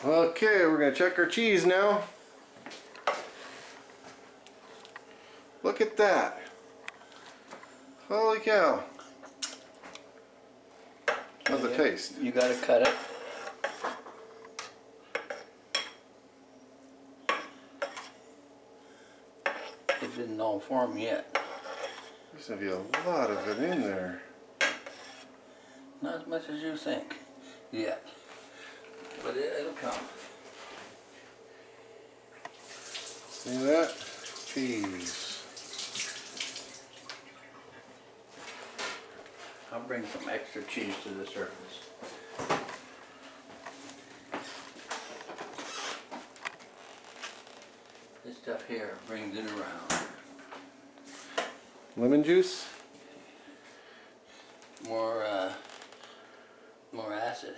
Okay, we're gonna check our cheese now. Look at that. Holy cow. How's it taste? You gotta cut it. It didn't all form yet. There's gonna be a lot of it in there. Not as much as you think yet. But it'll come. See that? Cheese. I'll bring some extra cheese to the surface. This stuff here brings it around. Lemon juice? More acid.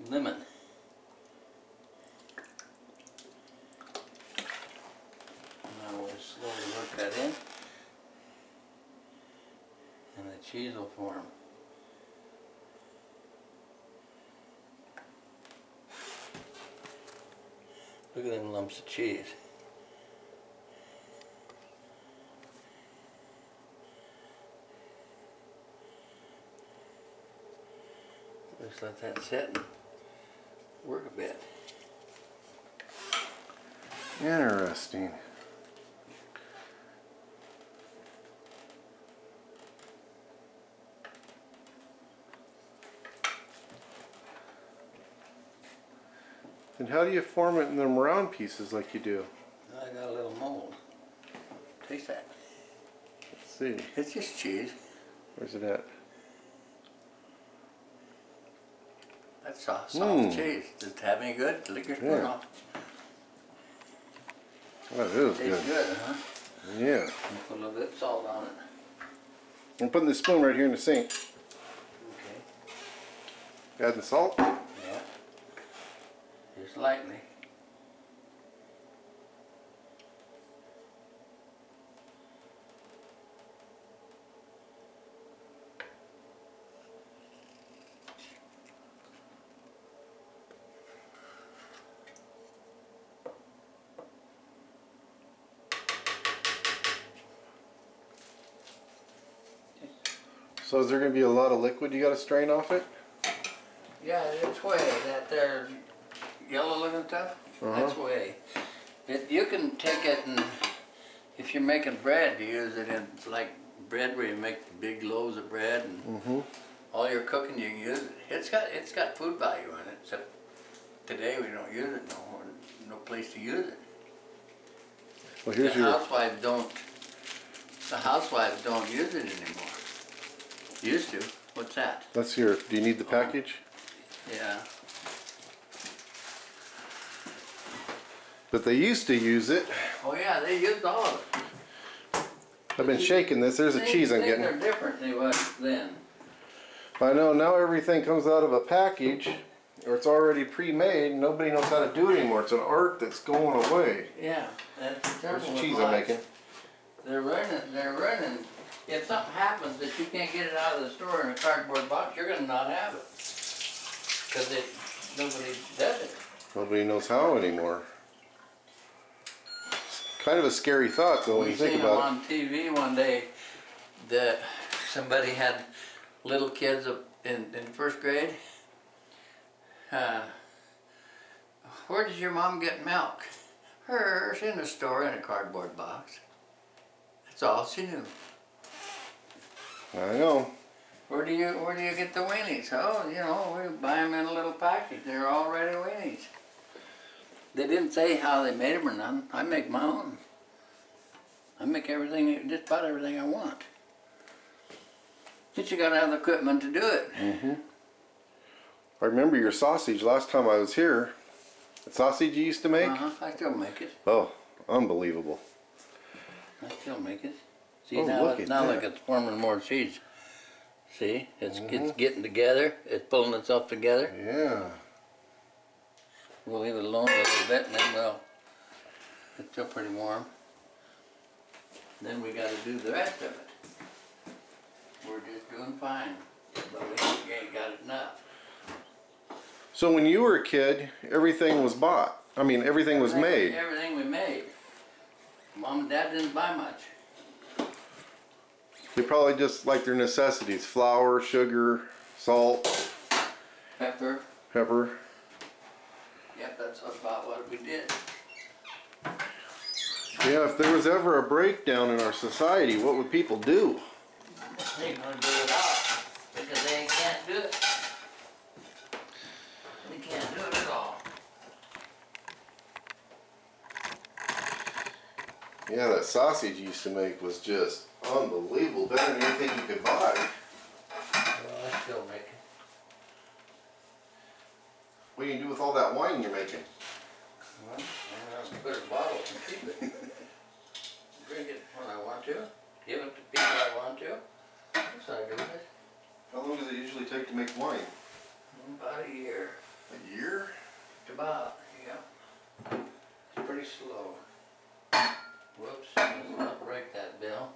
Lemon. Now we'll slowly work that in. And the cheese will form. Look at them lumps of cheese. Just let that sit and work a bit. Interesting. And how do you form it in them round pieces like you do? I got a little mold. Taste that. Let's see. It's just cheese. Where's it at? That's soft cheese. Does it have any good? Lick your spoon Yeah. off. Oh, it is Tastes good. good, huh? Yeah. Put a little bit of salt on it. I'm putting the spoon right here in the sink. Okay. Adding salt. Yeah. Just lightly. So is there going to be a lot of liquid you got to strain off it? Yeah, it's whey. That there yellow looking stuff, that's whey. You can take it and if you're making bread, you use it in like bread where you make big loaves of bread and all your cooking you can use it. It's got food value in it. Except today we don't use it no more. No place to use it. Well, here's The housewives don't use it anymore. Used to. What's that? That's your. Do you need the package? Yeah. But they used to use it. Oh yeah, they used all of it. I've been shaking this. There's a cheese I'm Things getting. are different than they was then. I know now everything comes out of a package, or it's already pre-made. Nobody knows how to do it anymore. It's an art that's going away. Yeah, that's There's terrible. the cheese I'm making. They're running. If something happens that you can't get it out of the store in a cardboard box, you're gonna not have it. Because nobody does it. Nobody knows how anymore. It's kind of a scary thought though when you think about it. We seen on TV one day that somebody had little kids in first grade. Where does your mom get milk? Hers in the store in a cardboard box. That's all she knew. I know. Where do you get the weenies? Oh, you know, we buy them in a little package. They're already weenies. They didn't say how they made them or nothing. I make my own. I make everything, just about everything I want. But you gotta have the equipment to do it. I remember your sausage last time I was here. The sausage you used to make? I still make it. Oh, unbelievable. I still make it. See, Oh, now, look at now that. look, it's forming more cheese. See, it's getting together. It's pulling itself together. Yeah. We'll leave it alone a little bit and then it's still pretty warm. Then we got to do the rest of it. We're just doing fine, but we ain't got enough. So when you were a kid, everything was bought. I mean, everything was made. Everything we made. Mom and Dad didn't buy much. They probably just like their necessities: flour, sugar, salt, Pepper. pepper. Yep, that's about what we did. Yeah, if there was ever a breakdown in our society, what would people do? They're gonna do it out because they can't do it. They can't do it at all. Yeah, that sausage you used to make was just unbelievable, better than anything you could buy. Well, I still make it. What do you do with all that wine you're making? Well, I put a bottle and keep it. Drink it when I want to. Give it to people I want to. That's how I do it. How long does it usually take to make wine? About a year. A year? About, yeah. It's pretty slow. Whoops, let's not break that, Bill.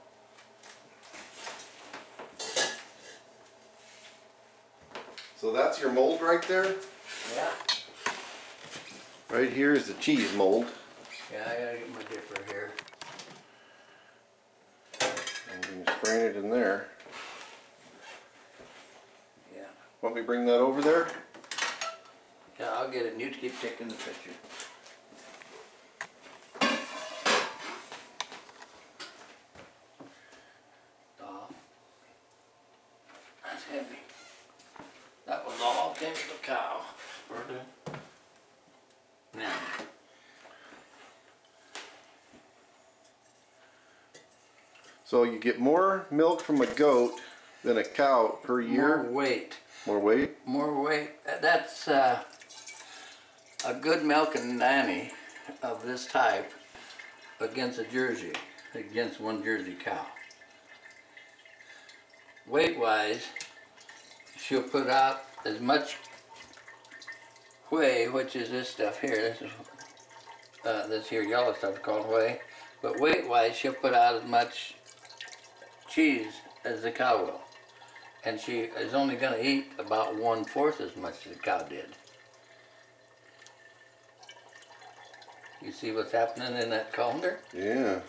So that's your mold right there? Yeah. Right here is the cheese mold. Yeah, I gotta get my dipper here. And you can strain it in there. Yeah. Want me to bring that over there? Yeah, I'll get it and you keep taking the picture. Off. That's heavy. That was all came to the cow. Now. So you get more milk from a goat than a cow per year? More weight. More weight? More weight. That's a good milking nanny of this type against a Jersey, against one Jersey cow. Weight-wise, she'll put out as much whey, which is this stuff here. This is this here yellow stuff is called whey. But weight-wise, she'll put out as much cheese as the cow will. And she is only going to eat about 1/4 as much as the cow did. You see what's happening in that colander? Yeah.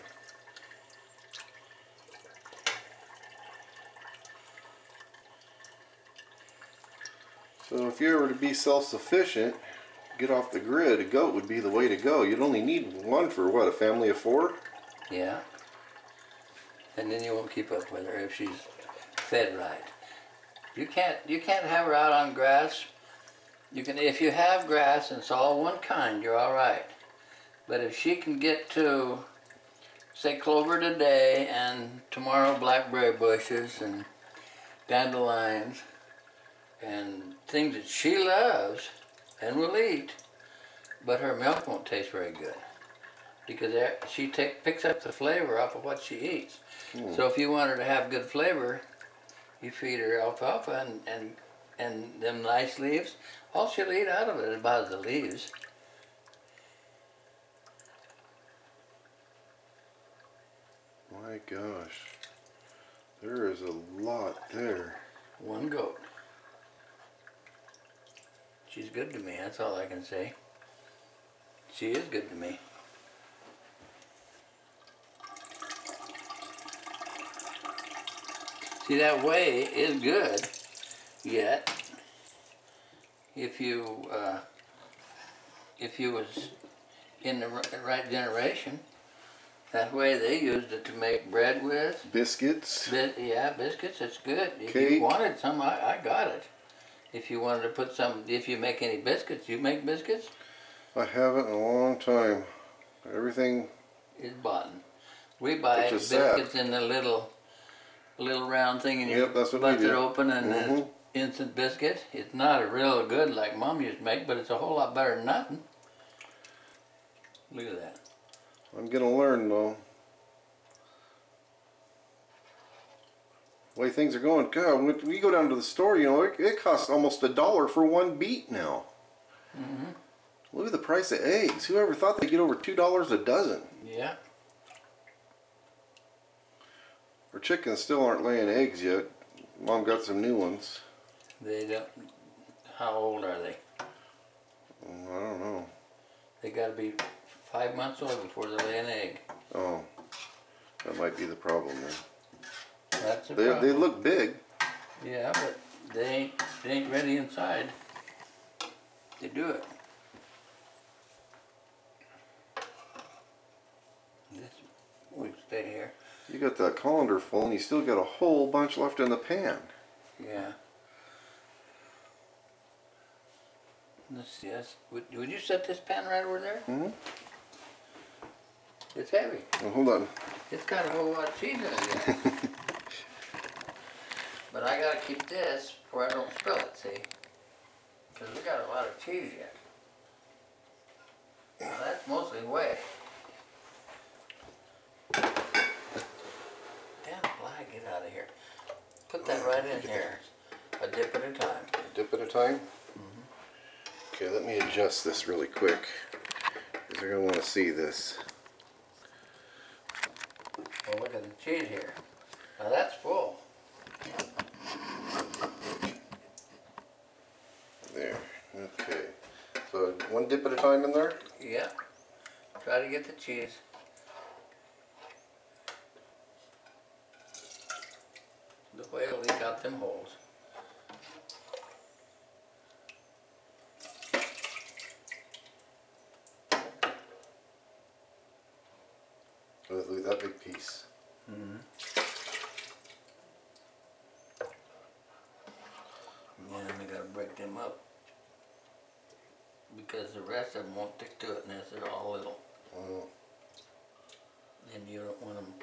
So if you were to be self-sufficient, get off the grid, a goat would be the way to go. You'd only need one for what, a family of 4? Yeah. And then you won't keep up with her if she's fed right. You can't have her out on grass. You can, if you have grass and it's all one kind, you're all right. But if she can get to, say, clover today and tomorrow blackberry bushes and dandelions and things that she loves and will eat, but her milk won't taste very good because she picks up the flavor off of what she eats. So if you want her to have good flavor, you feed her alfalfa and them nice leaves. All she'll eat out of it is about the leaves. My gosh. There is a lot there. One goat. She's good to me, that's all I can say. She is good to me. See, that whey is good, yet if you was in the right generation, that whey they used it to make bread with. Biscuits. Yeah, biscuits, it's good. If Cake. you wanted some, I got it. If you wanted to put some, if you make any biscuits, you make biscuits? I haven't in a long time. Everything Is bought. We buy Which is sad. biscuits in the little round thing and you Yep, that's what we bust it do. open and Mhm. it's instant biscuit. It's not a real good like Mom used to make, but it's a whole lot better than nothing. Look at that. I'm gonna learn though. The way things are going, God, when we go down to the store, you know, it costs almost $1 for one beet now. Look at the price of eggs. Whoever thought they'd get over $2 a dozen? Yeah. Our chickens still aren't laying eggs yet. Mom got some new ones. They don't. How old are they? I don't know. They gotta be 5 months old before they lay an egg. Oh, that might be the problem then. That's the They problem. look big. Yeah, but they ain't ready inside to do it. This we stay here. You got that colander full, and you still got a whole bunch left in the pan. Yeah. Let's see. Would you set this pan right over there? Hmm. It's heavy. Well, hold on. It's got a whole lot of cheese in it yet. But I gotta keep this where I don't spill it, see? Because we got a lot of cheese yet. Now that's mostly whey. Damn fly, get out of here. Put that right in here. A dip at a time. Dip at a time? Okay, let me adjust this really quick, because they're going to want to see this. Well, look at the cheese here. Now that's full. There. Okay. So one dip at a time in there? Yeah. Try to get the cheese. The whey will leak out them holes. Look at that big piece. Yeah, and we gotta break them up. Because the rest of them won't stick to it unless they're all little. Oh. And you don't want them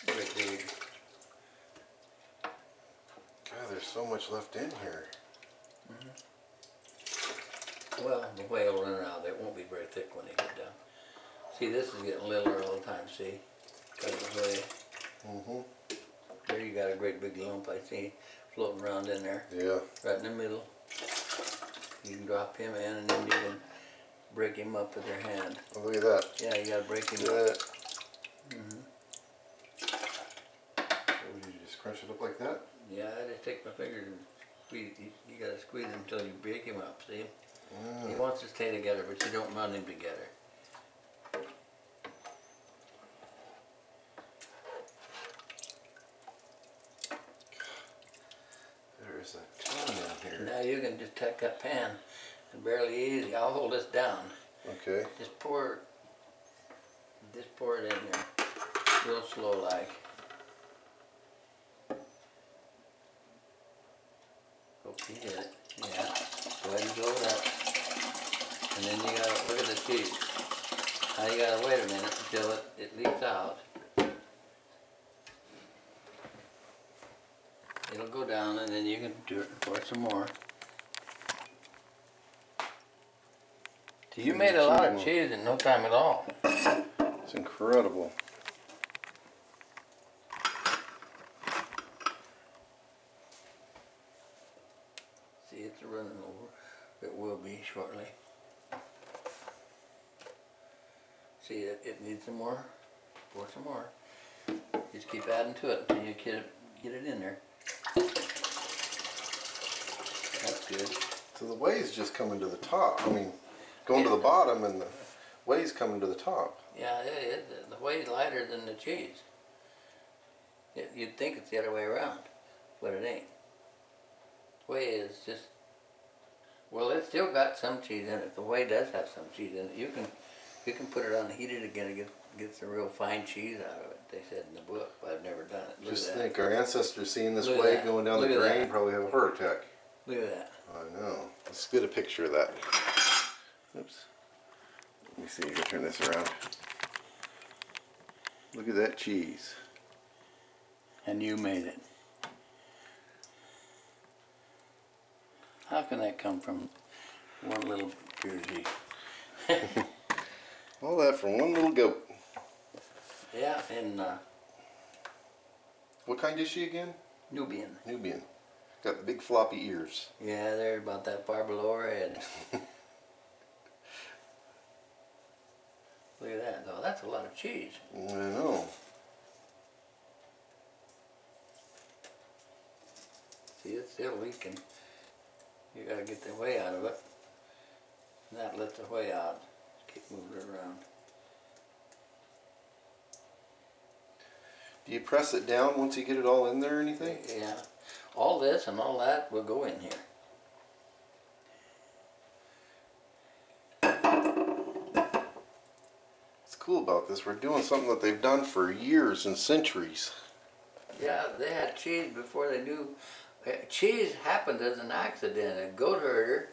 great big. God, there's so much left in here. Well, the whey will run out. It won't be very thick when they get done. See, this is getting littler all the time, see? Because of the whey. Mm-hmm. There you got a great big lump I see floating around in there. Yeah. Right in the middle. You can drop him in and then you can break him up with your hand. Oh, look at that. Yeah, you gotta break him Look up. at that. So you just crunch it up like that? Yeah, I just take my fingers and squeeze. You gotta squeeze him until you break him up, see? He wants to stay together, but you don't run him together. There's a ton in here. Now you can just take that pan and barely easy. I'll hold this down. Okay. Just pour it in there, real slow like. Hope you did it. Yeah. Go ahead and blow it up. And then you gotta look at the cheese. Now you gotta wait a minute until it leaks out. It'll go down and then you can do it pour some more. So you made a lot of cheese in no time at all. It's incredible. See, it's running over. It will be shortly. See, it needs some more. Pour some more. Just keep adding to it until you get it in there. That's good. So the whey's just coming to the top. I mean, going to the bottom and the whey's coming to the top. Yeah, the whey's lighter than the cheese. You'd think it's the other way around, but it ain't. Whey is just, well, it's still got some cheese in it. The whey does have some cheese in it. You can put it unheated again and get some real fine cheese out of it. They said in the book, but I've never done it. Look Just at that. think, our ancestors seeing this Look at whey that. going down the Look at drain that. probably have a heart attack. Look at that. I know. Let's get a picture of that. Oops. Let me see if I can turn this around. Look at that cheese. And you made it. How can that come from one little Jersey? All that from one little goat. Yeah, and What kind is she again? Nubian. Nubian. Got big floppy ears. Yeah, they're about that far below our head. Look at that, though. That's a lot of cheese. I know. See, it's still leaking. You gotta get the whey out of it. And that lets the whey out. Keep moving it around. Do you press it down once you get it all in there or anything? Yeah. All this and all that will go in here. What's cool about this, we're doing something that they've done for years and centuries. Yeah, they had cheese before they knew. Cheese happened as an accident. A goat herder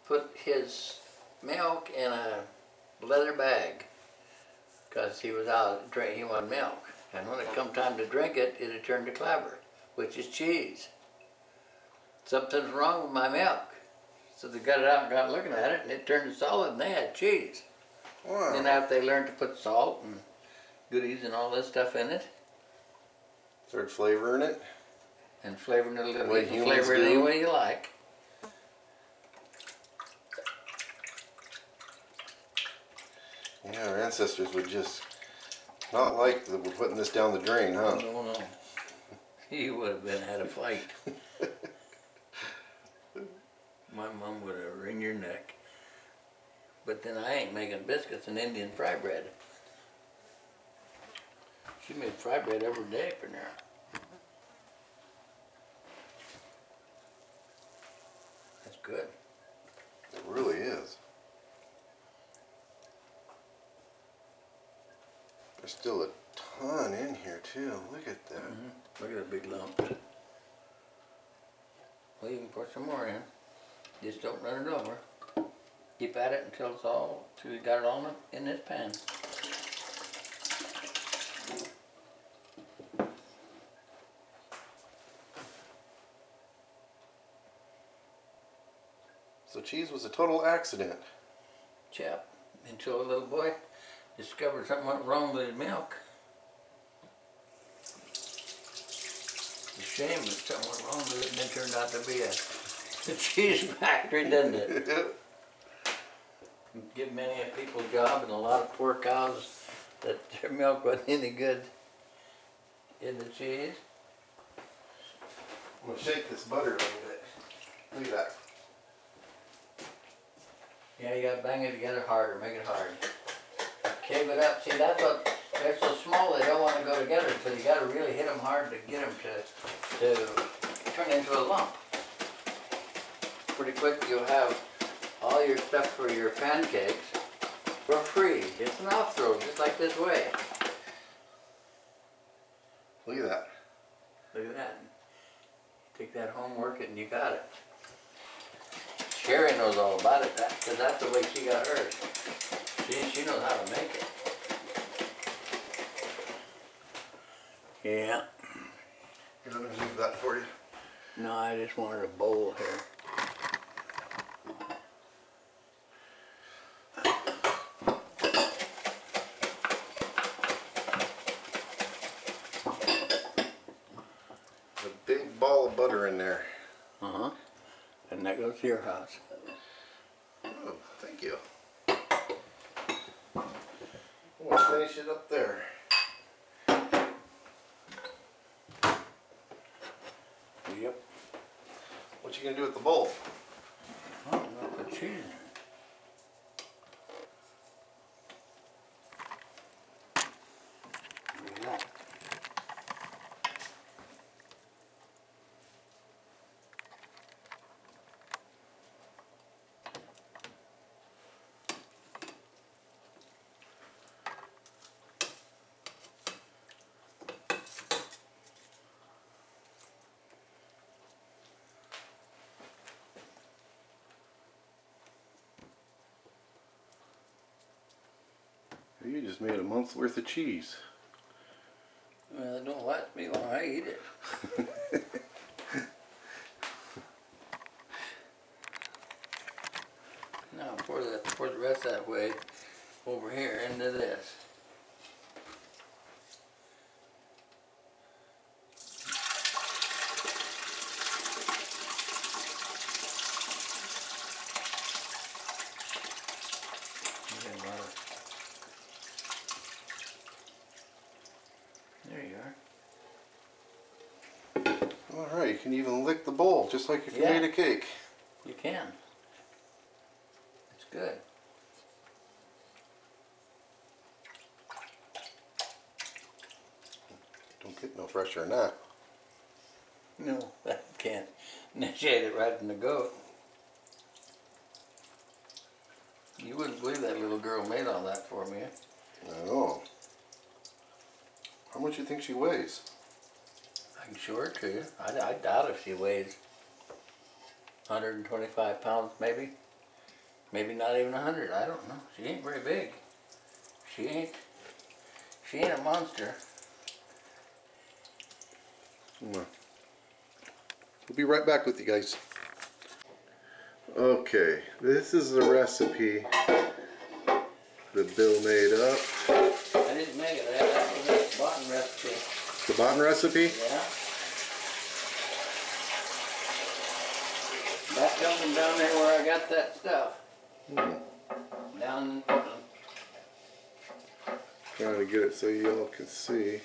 put his milk in a leather bag because he was out he wanted milk. And when it come time to drink it, it had turned to clabber, which is cheese. Something's wrong with my milk. So they got it out and got looking at it, and it turned to solid, and they had cheese. Wow. Then after they learned to put salt and goodies and all this stuff in it, Started flavoring it. and flavoring it a little Way bit, humans flavor it do. any way you like. Yeah, our ancestors would just not like that we're putting this down the drain, huh? No, no. You would have had a fight. My mom would have wring your neck. But then I ain't making biscuits and Indian fry bread. She made fry bread every day for now. That's good. It really is. There's still a ton in here too. Look at that. Look at the big lumps. Well, you can pour some more in. Just don't run it over. Keep at it until it's all, till you got it all in this pan. So cheese was a total accident. Chap, until a little boy discovered something went wrong with his milk. It's a shame that something went wrong with it and it turned out to be a cheese factory, didn't it? Give many a people a job and a lot of poor cows that their milk wasn't any good in the cheese. I'm gonna shake this butter a little bit. Look at that. Yeah, you gotta bang it together harder, make it hard. Cave it up. See, that's what, they're so small they don't want to go together, so you gotta really hit them hard to get them to turn into a lump. Pretty quick you'll have all your stuff for your pancakes for free. It's an off-throw, just like this way. Look at that. Look at that. Take that home, work it, and you got it. Sherry knows all about it, because that's the way she got hers. She knows how to make it. Yeah. Here, let me leave that for you. No, I just wanted a bowl here. A big ball of butter in there. Uh-huh. And that goes to your house. Oh, thank you. We'll finish it up there. Yep. What you gonna do with the bowl? Oh, I'm gonna put cheese in. Look at that. You just made a month's worth of cheese. Well, it don't last me long. I eat it. Now pour the rest that way over here into this. Okay, butter. There you are. Alright, you can even lick the bowl just like if you Yeah. made a cake. You can. It's good. Don't get no fresher than that. No, I can't initiate it right from the goat. You wouldn't believe that little girl made all that for me. I know. How much do you think she weighs? I can show her to you. I doubt if she weighs 125 pounds, maybe. Maybe not even 100. I don't know. She ain't very big. She ain't a monster. We'll be right back with you guys. Okay, this is the recipe that Bill made up. I didn't make it. That was a button recipe. The Botten recipe? Yeah. That building down there where I got that stuff. Down in Portland. Trying to get it so you all can see.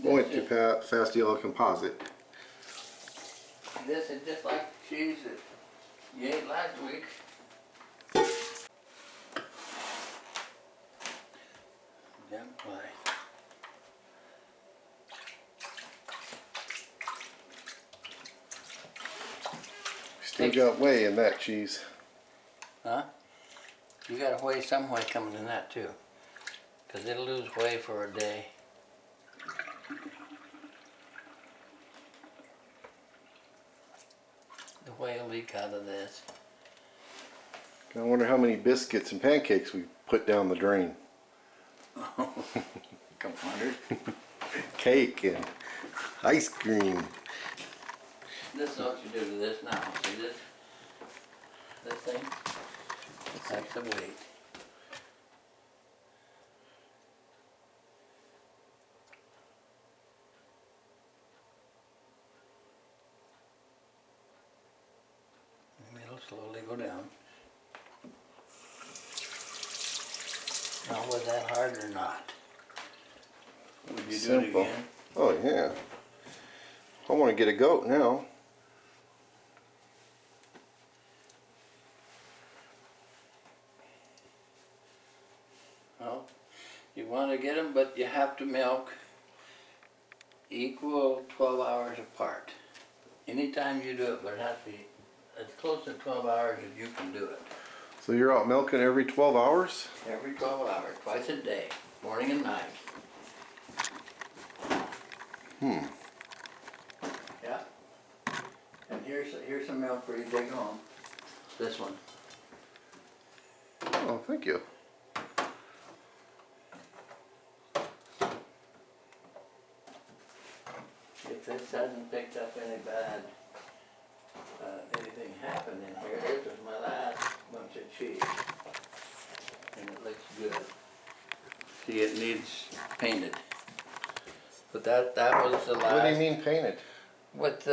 Going to fast yellow composite. This is just like the cheese that you ate last week. Don't play. Still got whey in that cheese. Huh? You got a whey some whey coming in that too. Because it'll lose whey for a day. The whey will leak out of this. I wonder how many biscuits and pancakes we put down the drain. Couple hundred. Cake and ice cream. This is what you do to this now. See this? This thing? That's the weight. And it'll slowly go down. Now, was that hard or not? Would you do it Simple. again? Oh yeah. I want to get a goat now. Well, you want to get them, but you have to milk equal 12 hours apart. Anytime you do it, but it has to be as close to 12 hours as you can do it. So you're out milking every 12 hours? Every 12 hours, twice a day, morning and night. Yeah. And here's some milk for you to take home. This one. Oh, thank you. If this hasn't picked up any bad, anything happened in here, this is my last bunch of cheese. And it looks good. See, it needs painted. But that was the last. What do you mean painted? With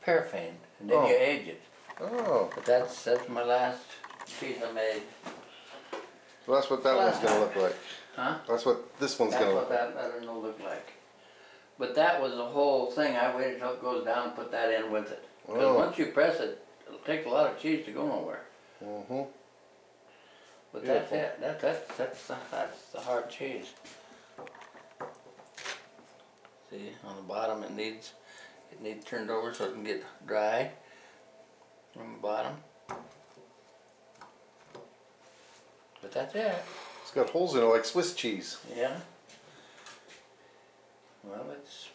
paraffin, and then Oh. you age it. Oh, But that's my last cheese I made. so that's what that one's gonna look like. Huh? That's what this one's That's gonna what look like. that other will look like. But that was the whole thing. I waited till it goes down and put that in with it. Because Oh. once you press it, it'll take a lot of cheese to go nowhere. Mm-hmm. But Beautiful. that's it. That's the hard cheese. See, on the bottom it needs turned over so it can get dry from the bottom. But that's it. It's got holes in it like Swiss cheese. Yeah. Well, it's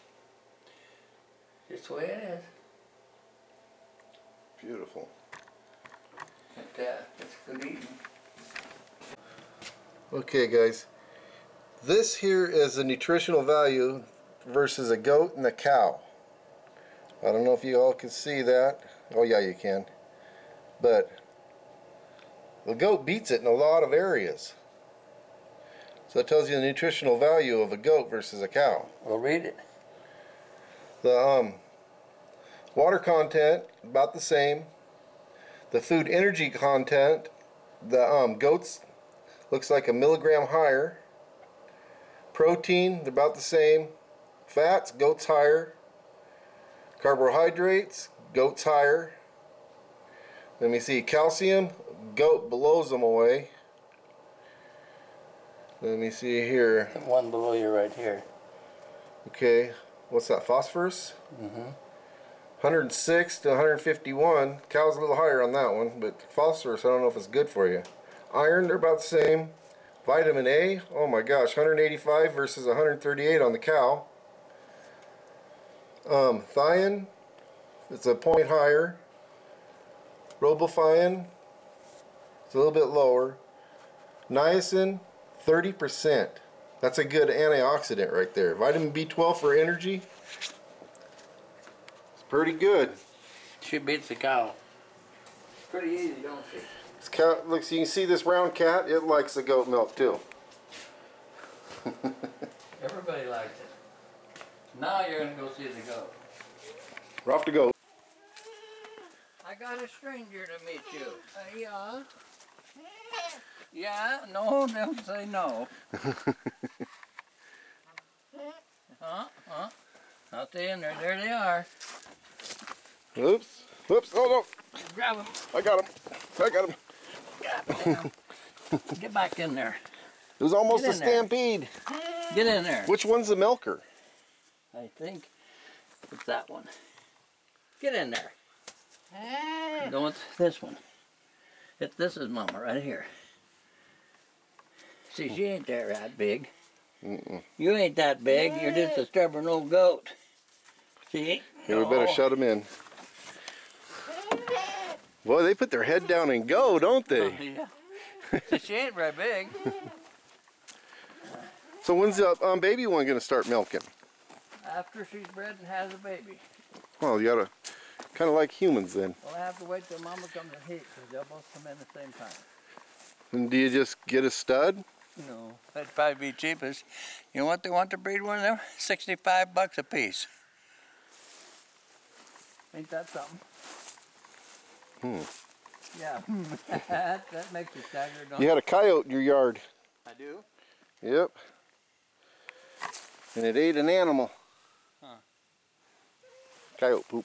just the way it is. Beautiful. It's good eating. Okay guys, this here is the nutritional value versus a goat and a cow. I don't know if you all can see that. Oh yeah, you can. But the goat beats it in a lot of areas. So it tells you the nutritional value of a goat versus a cow. We'll read it. The water content, about the same. The food energy content, the goats looks like a milligram higher. Protein, they're about the same. Fats, goats higher. Carbohydrates, goats higher. Let me see, calcium, goat blows them away. Let me see here. The one below you right here. Okay, what's that, phosphorus? Mm-hmm. 106 to 151. Cow's a little higher on that one, but phosphorus, I don't know if it's good for you. Iron, they're about the same. Vitamin A, oh my gosh, 185 versus 138 on the cow. Thion, it's a point higher. Riboflavin, it's a little bit lower. Niacin, 30%. That's a good antioxidant right there. Vitamin B12 for energy. It's pretty good. She beats the cow. Pretty easy, don't she? This cow, look, so you can see this round cat, it likes the goat milk too. Everybody likes it. Now you're gonna go see the goat. We're off to go. I got a stranger to meet you. Yeah. Yeah, no, don't say no. I'll stay in there. There they are. Oops. Whoops. Oh no. Grab them. I got him. I got him. God damn. Get back in there. It was almost Get a in there. stampede. Get in there. Which one's the milker? I think it's that one. Get in there. Go with this one. This is Mama right here. See, she ain't that big. You ain't that big. You're just a stubborn old goat. See? Here, we better shut them in. Boy, they put their head down and go, don't they? Yeah. See, she ain't very big. So when's the baby one going to start milking? After she's bred and has a baby. Well, you gotta kind of like humans then. Well, I have to wait till Mama comes in heat because they'll both come in at the same time. And do you just get a stud? No, that'd probably be cheapest. You know what they want to breed one of them? $65 a piece. Ain't that something? Yeah, that makes you stagger, don't You had a coyote in your yard. I do? Yep. And it ate an animal. Huh. Coyote poop.